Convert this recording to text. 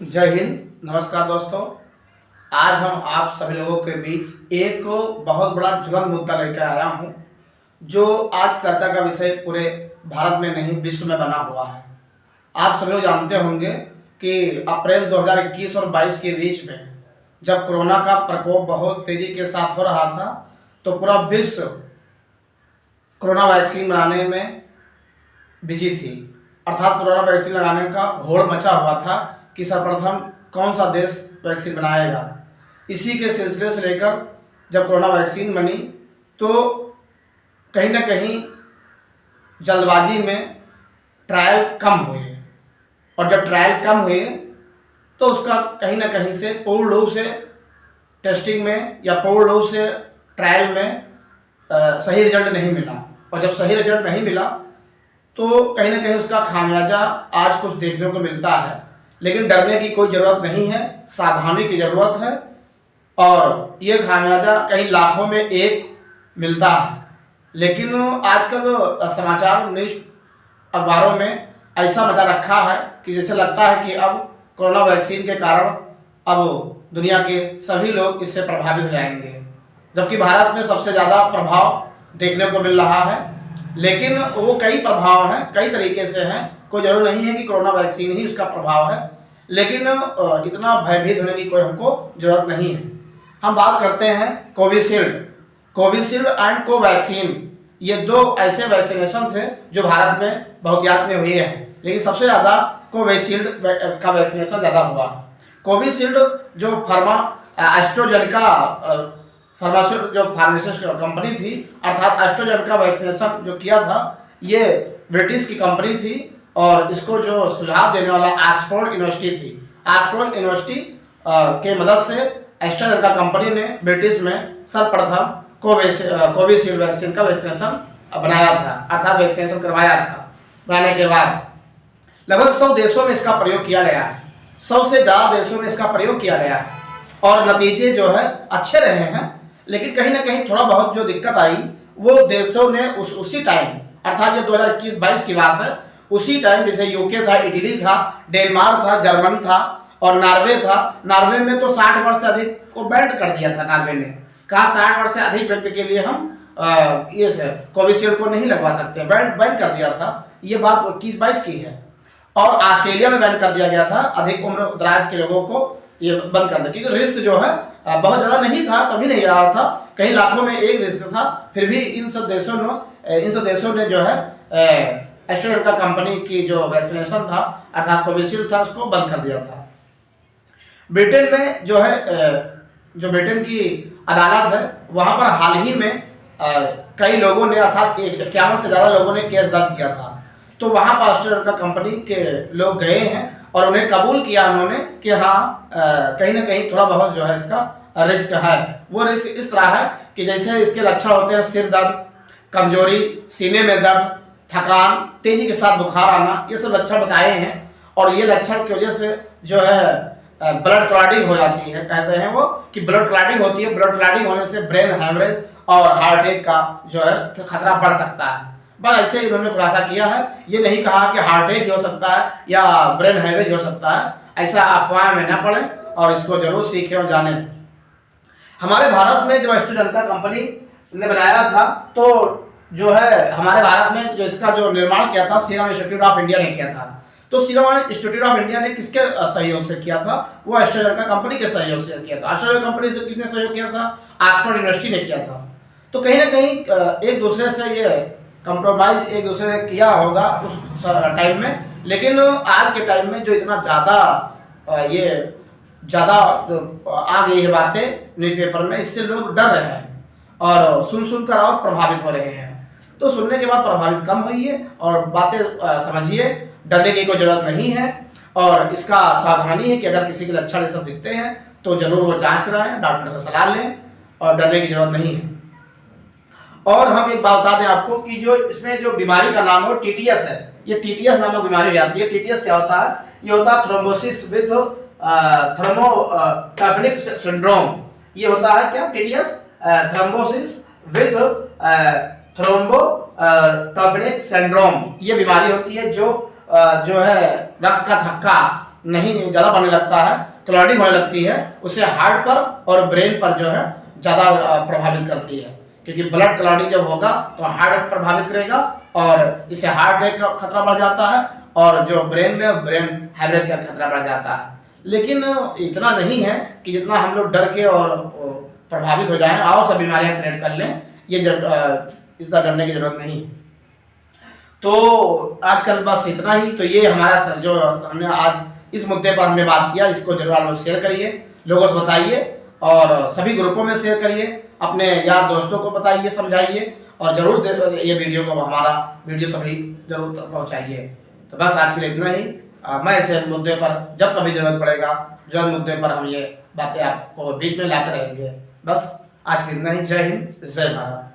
जय हिंद। नमस्कार दोस्तों। आज हम आप सभी लोगों के बीच एक बहुत बड़ा ज्वलंत मुद्दा लेकर आया हूं, जो आज चर्चा का विषय पूरे भारत में नहीं विश्व में बना हुआ है। आप सभी लोग जानते होंगे कि अप्रैल 2021 और 22 के बीच में जब कोरोना का प्रकोप बहुत तेजी के साथ हो रहा था, तो पूरा विश्व कोरोना वैक्सीन बनाने में बिजी थी। अर्थात कोरोना वैक्सीन लगाने का होड़ मचा हुआ था कि सर्वप्रथम कौन सा देश वैक्सीन बनाएगा। इसी के सिलसिले से लेकर जब कोरोना वैक्सीन बनी तो कहीं ना कहीं जल्दबाजी में ट्रायल कम हुए, और जब ट्रायल कम हुए तो उसका कहीं ना कहीं से पूर्ण रूप से टेस्टिंग में या पूर्ण रूप से ट्रायल में सही रिजल्ट नहीं मिला। और जब सही रिजल्ट नहीं मिला तो कहीं ना कहीं उसका खामियाजा आज कुछ देखने को मिलता है। लेकिन डरने की कोई ज़रूरत नहीं है, सावधानी की ज़रूरत है। और ये खामियाजा कहीं लाखों में एक मिलता है। लेकिन आजकल समाचार न्यूज अखबारों में ऐसा मचा रखा है कि जैसे लगता है कि अब कोरोना वैक्सीन के कारण अब दुनिया के सभी लोग इससे प्रभावित हो जाएंगे, जबकि भारत में सबसे ज़्यादा प्रभाव देखने को मिल रहा है। लेकिन वो कई प्रभाव हैं, कई तरीके से हैं। कोई जरूर नहीं है कि कोरोना वैक्सीन ही उसका प्रभाव है, लेकिन इतना भयभीत होने की कोई हमको जरूरत नहीं है। हम बात करते हैं कोविशील्ड एंड कोवैक्सीन। ये दो ऐसे वैक्सीनेशन थे जो भारत में बहुतायत में हुए हैं, लेकिन सबसे ज़्यादा कोविशील्ड का वैक्सीनेशन ज़्यादा हुआ। कोविशील्ड जो एस्ट्राजेनेका फार्मास्यूटिकल कंपनी थी, अर्थात एस्ट्राजेनेका वैक्सीनेशन जो किया था, ये ब्रिटिश की कंपनी थी। और इसको जो सुझाव देने वाला ऑक्सफोर्ड यूनिवर्सिटी थी। ऑक्सफोर्ड यूनिवर्सिटी के मदद से एस्ट्राजेनेका कंपनी ने ब्रिटिश में सर्वप्रथम कोविशील्ड वैक्सीन का वैक्सीनेशन बनाया था, अर्थात वैक्सीनेशन करवाया था। बनाने के बाद लगभग 100 देशों में इसका प्रयोग किया गया है। 100 से ज़्यादा देशों में इसका प्रयोग किया गया है और नतीजे जो है अच्छे रहे हैं। लेकिन कहीं ना कहीं थोड़ा बहुत जो दिक्कत आई, वो देशों ने उसी टाइम, अर्थात ये 2021-22 की बात है, उसी टाइम जैसे यूके था, इटली था, डेनमार्क था, जर्मन था और नॉर्वे था। नॉर्वे में तो 60 वर्ष से अधिक को बैन कर दिया था। नॉर्वे ने कहा 60 वर्ष से अधिक व्यक्ति के लिए हम ये कोविशील्ड को नहीं लगवा सकते, बैन कर दिया था। ये बात 21-22 की है। और ऑस्ट्रेलिया में बैन कर दिया गया था अधिक उम्र दराज के लोगों को ये बंद कर दिया, क्योंकि रिस्क जो है बहुत ज़्यादा नहीं था, कभी नहीं रहा था, कहीं लाखों में एक रिस्क था। फिर भी इन सब देशों ने जो है एस्ट्राजेनेका कंपनी की जो वैक्सीनेशन था, अर्थात कोविशील्ड था, उसको बंद कर दिया था। ब्रिटेन में जो है जो ब्रिटेन की अदालत है, वहाँ पर हाल ही में कई लोगों ने, अर्थात 51 से ज़्यादा लोगों ने केस दर्ज किया था। तो वहाँ पर एस्ट्राजेनेका कंपनी के लोग गए हैं और उन्हें कबूल किया उन्होंने कि हाँ कहीं ना कहीं थोड़ा बहुत जो है इसका रिस्क है। वो रिस्क इस तरह है कि जैसे इसके लक्षण होते हैं सिर दर्द, कमजोरी, सीने में दर्द, थकान, तेजी के साथ बुखार आना, ये सब लक्षण बताए हैं। और ये लक्षण की वजह से जो है ब्लड क्लॉटिंग हो जाती है। कहते हैं वो कि ब्लड क्लॉटिंग होती है। ब्लड क्लॉटिंग होने से ब्रेन हैमरेज और हार्ट अटैक का जो है खतरा बढ़ सकता है। बस ऐसे ही उन्होंने खुलासा किया है। ये नहीं कहा कि हार्ट अटैक हो सकता है या ब्रेन हैमरेज हो सकता है। ऐसा अफवाह में न पड़े और इसको जरूर सीखें और जानें। हमारे भारत में जब एस्ट्राजेनेका कंपनी ने बनाया था, तो जो है हमारे भारत में जो इसका जो निर्माण किया था, सीरम इंस्टीट्यूट ऑफ इंडिया ने किया था। तो सीरम इंस्टीट्यूट ऑफ इंडिया ने किसके सहयोग से किया था? वो एस्ट्राजेनेका कंपनी के सहयोग से किया था। एस्ट्राजेनेका कंपनी से किसने सहयोग किया था? ऑक्सफोर्ड यूनिवर्सिटी ने किया था। तो कहीं ना कहीं एक दूसरे से ये कंप्रोमाइज एक दूसरे ने किया होगा उस टाइम में। लेकिन आज के टाइम में जो इतना ज़्यादा ज़्यादा आ गई है बातें न्यूज़पेपर में, इससे लोग डर रहे हैं और सुनकर और प्रभावित हो रहे हैं। तो सुनने के बाद प्रभावित कम होइए और बातें समझिए। डरने की कोई ज़रूरत नहीं है। और इसका सावधानी है कि अगर किसी के लक्षण ये सब दिखते हैं तो ज़रूर वो जांच कराएं, डॉक्टर से सलाह लें, और डरने की ज़रूरत नहीं है। और हम एक बात बता दें आपको कि जो इसमें जो बीमारी का नाम है वो टीटीएस है। ये टीटीएस नामक बीमारी हो जाती है। टीटीएस क्या होता है? ये होता है थ्रोम्बोसिस विद थर्मोटाइफनिक सिंड्रोम। ये होता है क्या? TTS thrombosis with thrombocytopenic syndrome. ये बीमारी होती है जो है रक्त का थक्का नहीं ज़्यादा बनने लगता है, क्लॉटिंग होने लगती है, उससे हार्ट पर और ब्रेन पर जो है ज़्यादा प्रभावित करती है, क्योंकि ब्लड क्लॉटिंग जब होगा तो हार्ट प्रभावित करेगा और इससे हार्ट अटैक का खतरा बढ़ जाता है और जो ब्रेन में ब्रेन हेमरेज का खतरा बढ़ जाता है। लेकिन इतना नहीं है कि जितना हम लोग डर के और प्रभावित हो जाएं और सब बीमारियां क्रिएट कर लें, ये इतना डरने की जरूरत नहीं। तो आजकल बस इतना ही। तो ये हमारा जो हमने आज इस मुद्दे पर हमने बात किया, इसको जरूर आप लोग शेयर करिए, लोगों से बताइए और सभी ग्रुपों में शेयर करिए, अपने यार दोस्तों को बताइए, समझाइए और जरूर ये वीडियो को हमारा वीडियो सभी जरूर पहुंचाइए। तो बस आज के लिए इतना ही। मैं ऐसे मुद्दे पर जब कभी जरूरत पड़ेगा, जो मुद्दे पर हम ये बातें आपको बीच में लाते रहेंगे। बस आज के लिए इतना ही। जय हिंद, जय भारत।